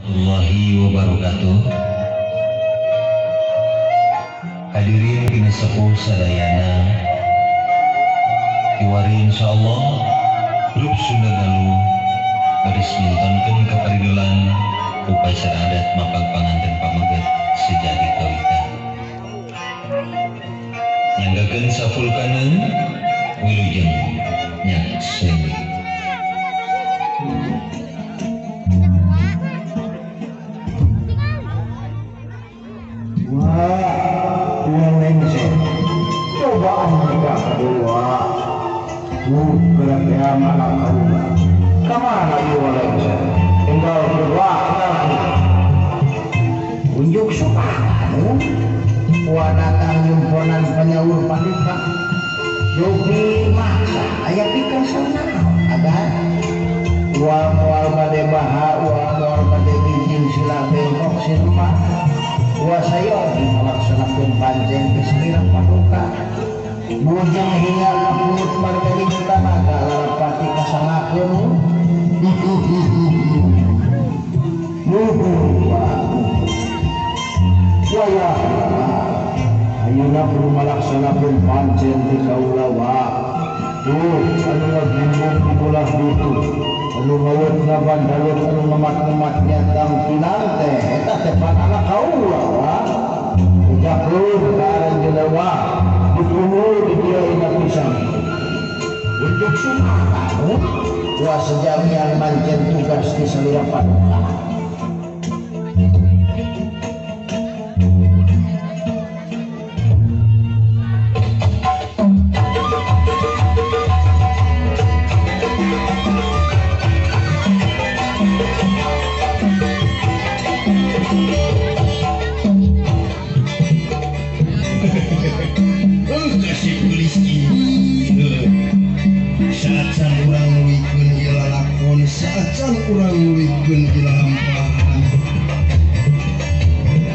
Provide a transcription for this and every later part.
warahmatullahi wabarakatuh. Hadirin kini sepuh sadayana, kiwari insyaallah grup Sunda Galuh garis mintonkeun kaparigelan upacara adat mapag panganten pamaget sejadi kawitan. Nyanggakeun safulkaneun wilujeng nyak seuni. Wah, lengser. Cobaan kita kedua. Berarti amanah kaula. Kemana ieu lengser? Tinggal kedua lagi. Unjuk sukamu. Wanatan nyumponan penyaur pandita. Yogi masa aya pikeun sanaon agan. Uang moal bade baha, uang moal bade bijing sila bengkok silma. Saya melaksanakan panjang kesirang paduka bujang hingga mengut margani tanaga lalapati kasangakeun waya ayeuna kudu melaksanakan panjang di kaula wa anu ngagimbung di bolah dutu anu ngawet ngabandalut anu ngemat-ngemat nyandang kinang teh eta teh panana kaula wa ujakeun ka aranjeunna dikumul di dieu ina pisan unjuk sumaha wa sejamian manjen tugas di salira paduka. Sacan urang nuwikeun ila lampahan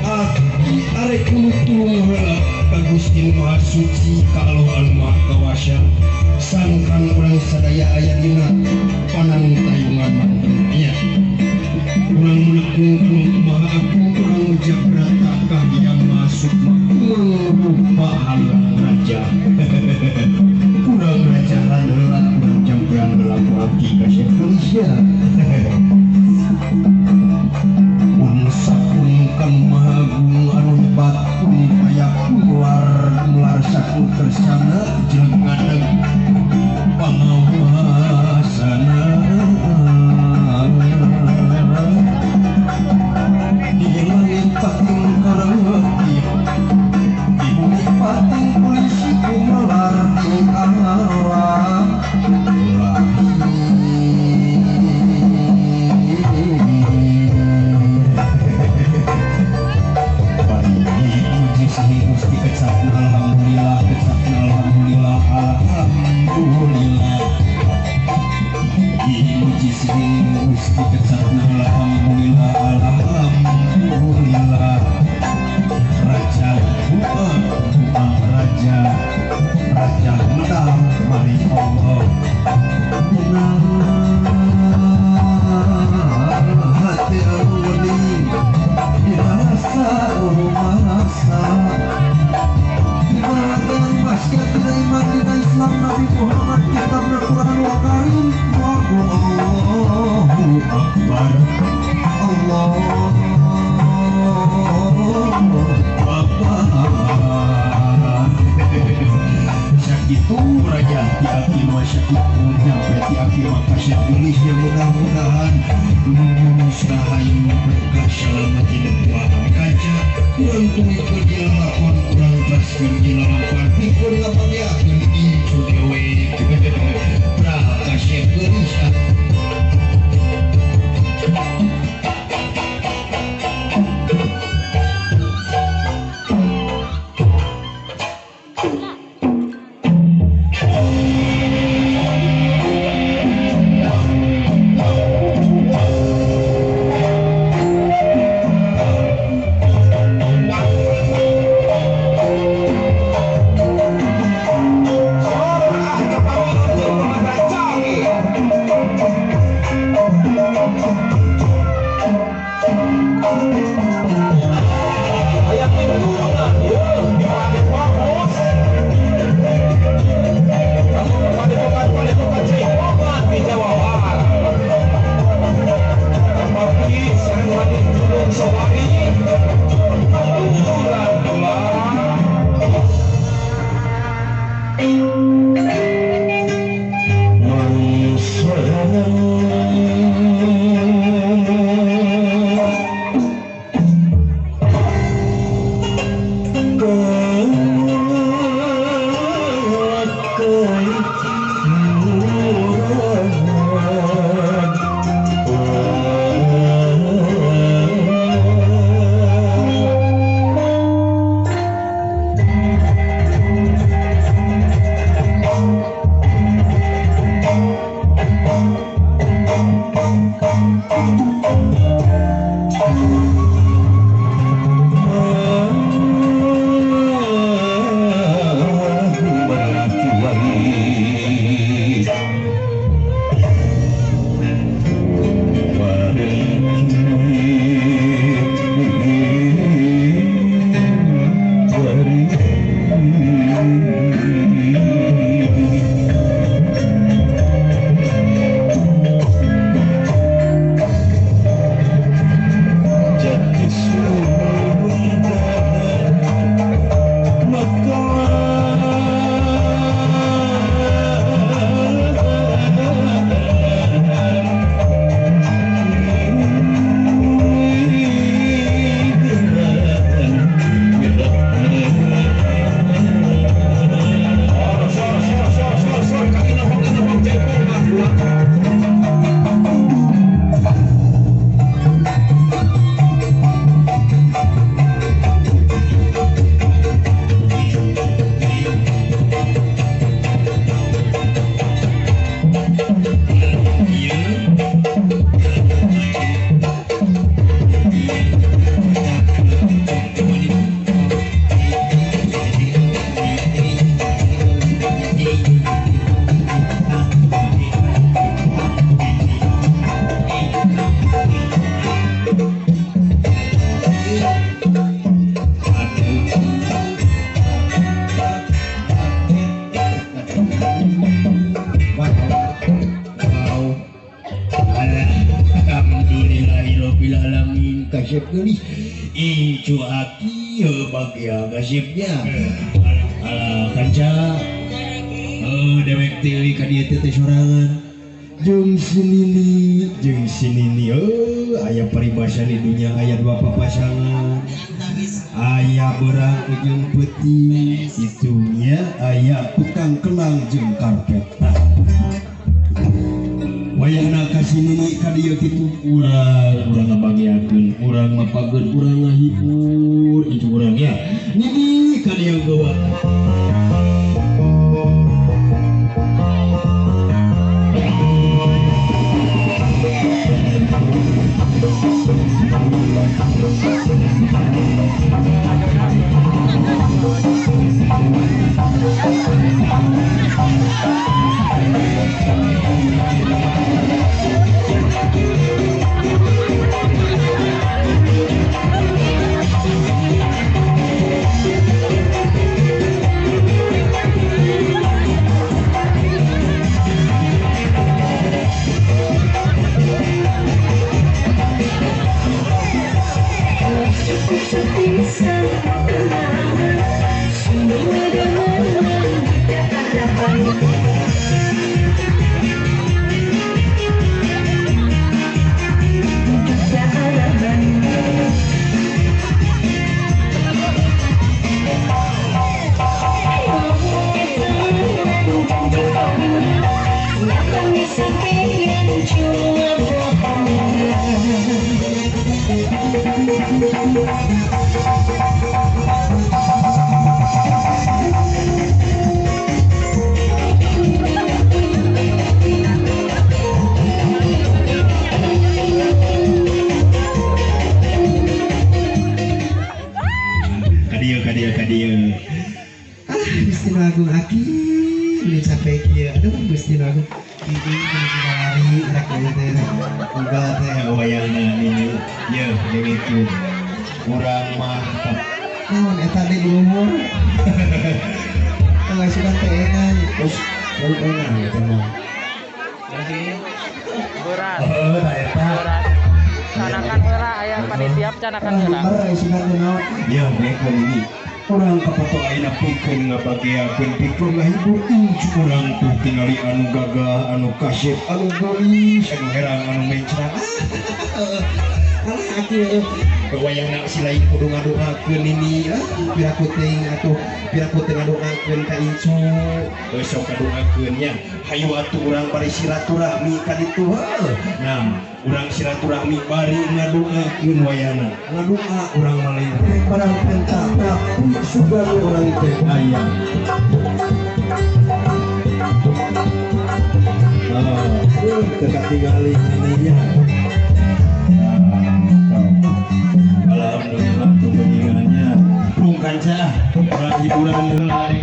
abdi arek nutung heula ka Gusti Maha Suci ka Allah Maha Kawasa sangkan urang sadaya aya dina panangtayungan manehnya urang mulekung Maha Agung urang jabrata ka yang masuk rupa halang raja kurang raja heula urang jambrang berlaku abdi ka Indonesia unsakungkan mahagung anu hebat payak mular saku tersana jeung ngadeg pangawasana di langit pating kareutip di bumi pating polisi kumalar ting Allah Gusti kecapna alhamdulillah dipuji sing Gusti kecapna alhamdulillah raja raja menang mari Allah hati awali dirasa urmasa Ibaratkan masyarakat tidak iman tidak Islam Nabi Muhammad kitab Al-Quran wa Karim Allahu Akbar Syakitu raja hati-hati masyakitu nyampe hati-hati maka syatulis yang mudah-mudahan Mustahayu berkah selamat hidup kaca kurang tunggu perjalanan kurang tasbih jelapan pikun lapang yakin itu dewe prakasya gerisah kasih gelis itu aki bagian kasihnya ala kanca dewek tili ka dieu teh sorangan jeung sinini aya paribasa di dunia aya dua papasangan aya berang jeung peuting itunya aya tukang kelang jeung karpetan wayahna kasih nini ka dieu kitu urang ngabagiakeun urang mapageun urang ngahibur itu urang ya nini ka dieu gawa Gusti Agung aki ini capek kieu aduh Gusti Agung Ini hari rek teh enggak teh wayangna ini ya gitu kurang mah naon eta di luhur tengah sudah teengan terus baru tengah ya teman Berat. tah eta Berat. Canakan heula aya panitia canakan heula. sudah kenal ya baik ini orang kapoto ayeuna pikeun ngabagiakeun pikeun ngahibur urang tuh tingali anu gagah anu kasyep anu geulis anu herang anu mencrang wayangna si lain kudu ngadoakeun ini piraku teuing atuh piraku teu ngadoakeun ka incu sok ngadoakeun nya hayu atuh urang bari silaturahmi ka ditu nah urang silaturahmi bari ngadoakeun wayangna ngadoa urang malih barang pentah sugar urang teh aya ketinggalan ininya alhamdulillah kepentingannya rungkan cah orang hiburan hari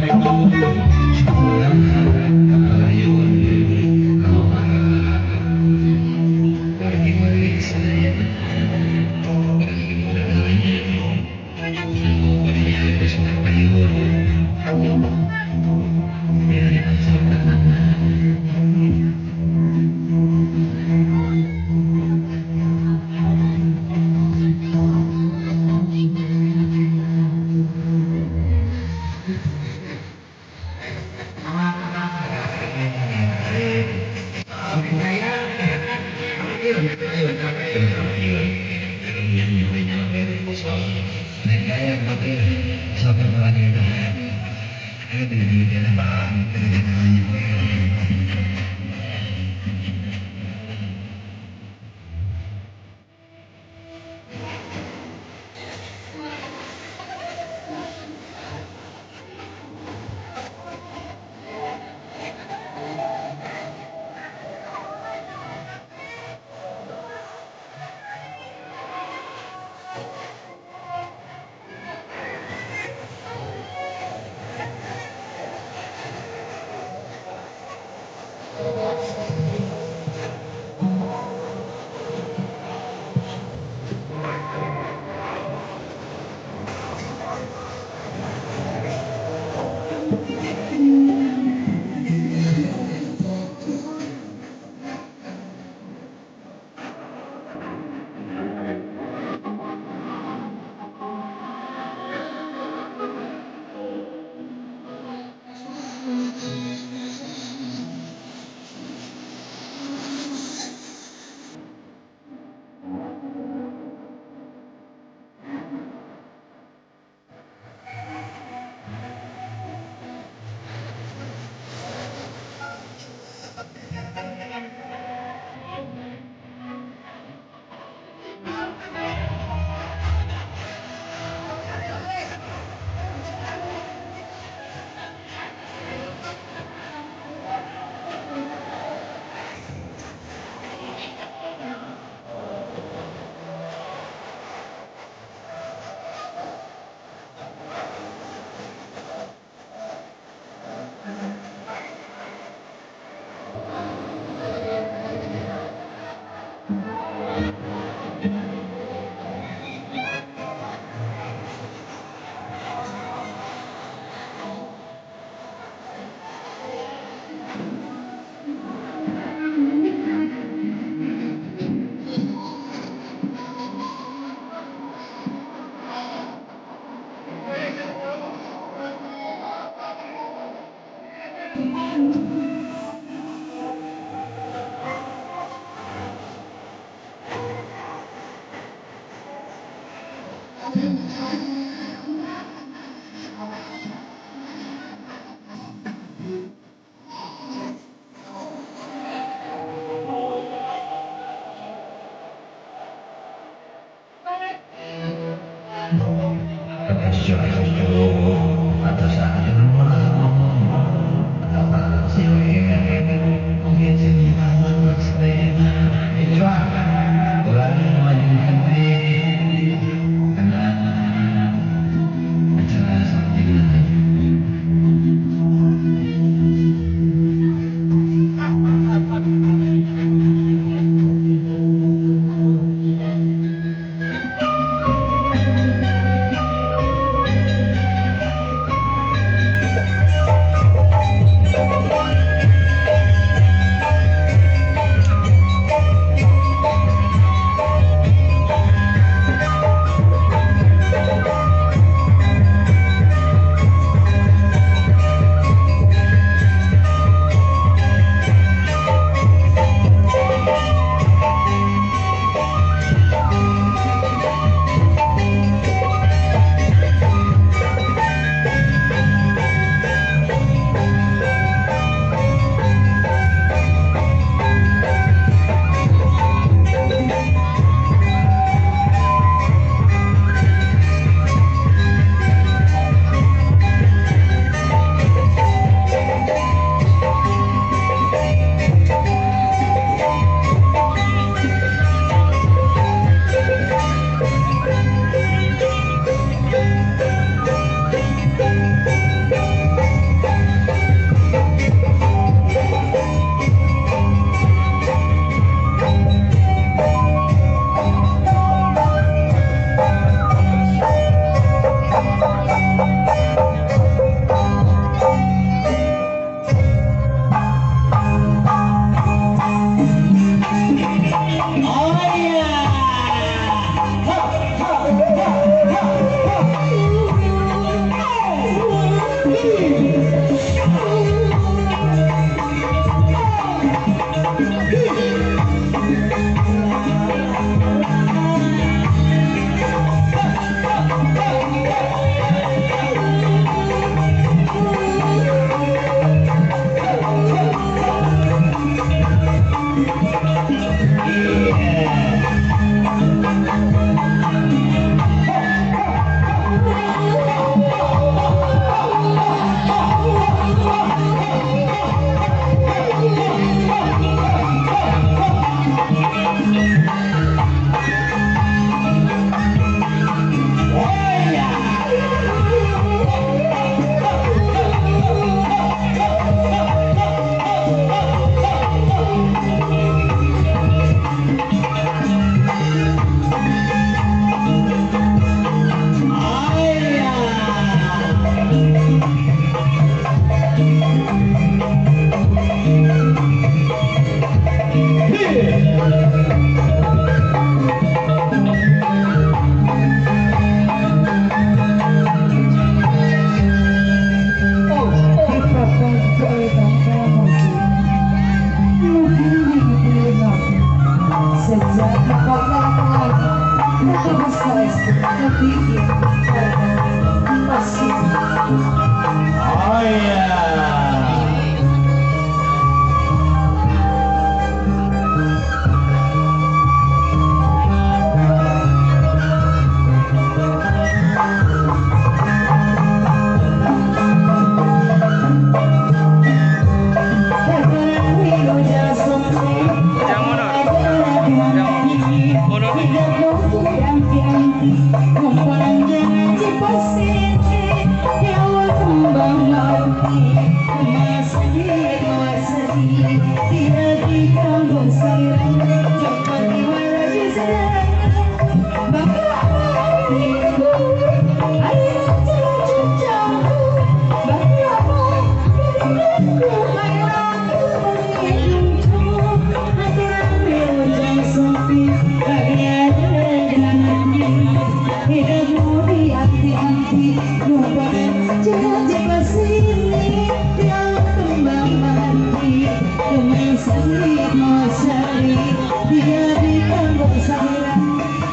Oh iya.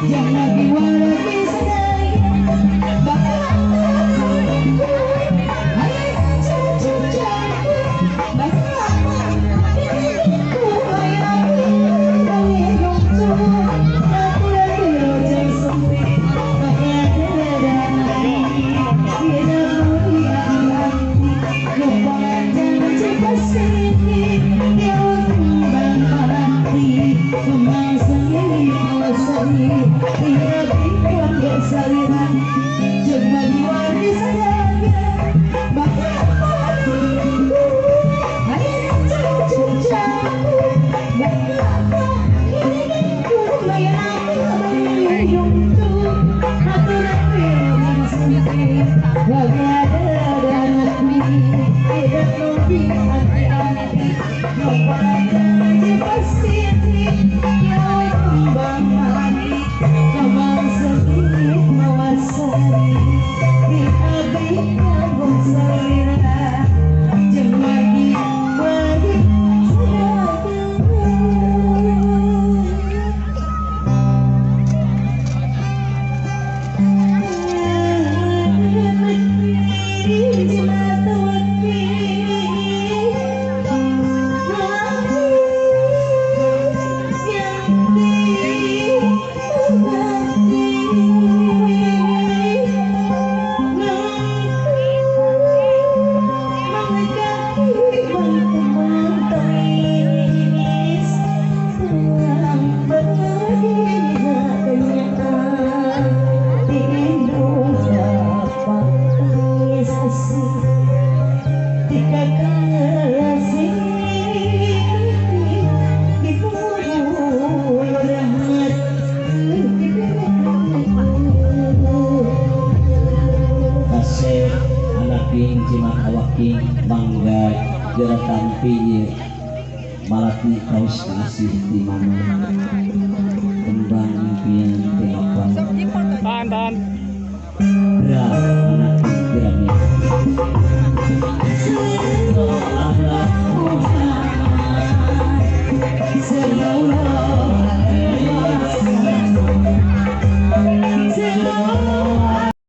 Ujang mundur nih. Mangga gerakan pinggir malati kaus kasih di mana kembang impian telepon Tahan. berat anak geraknya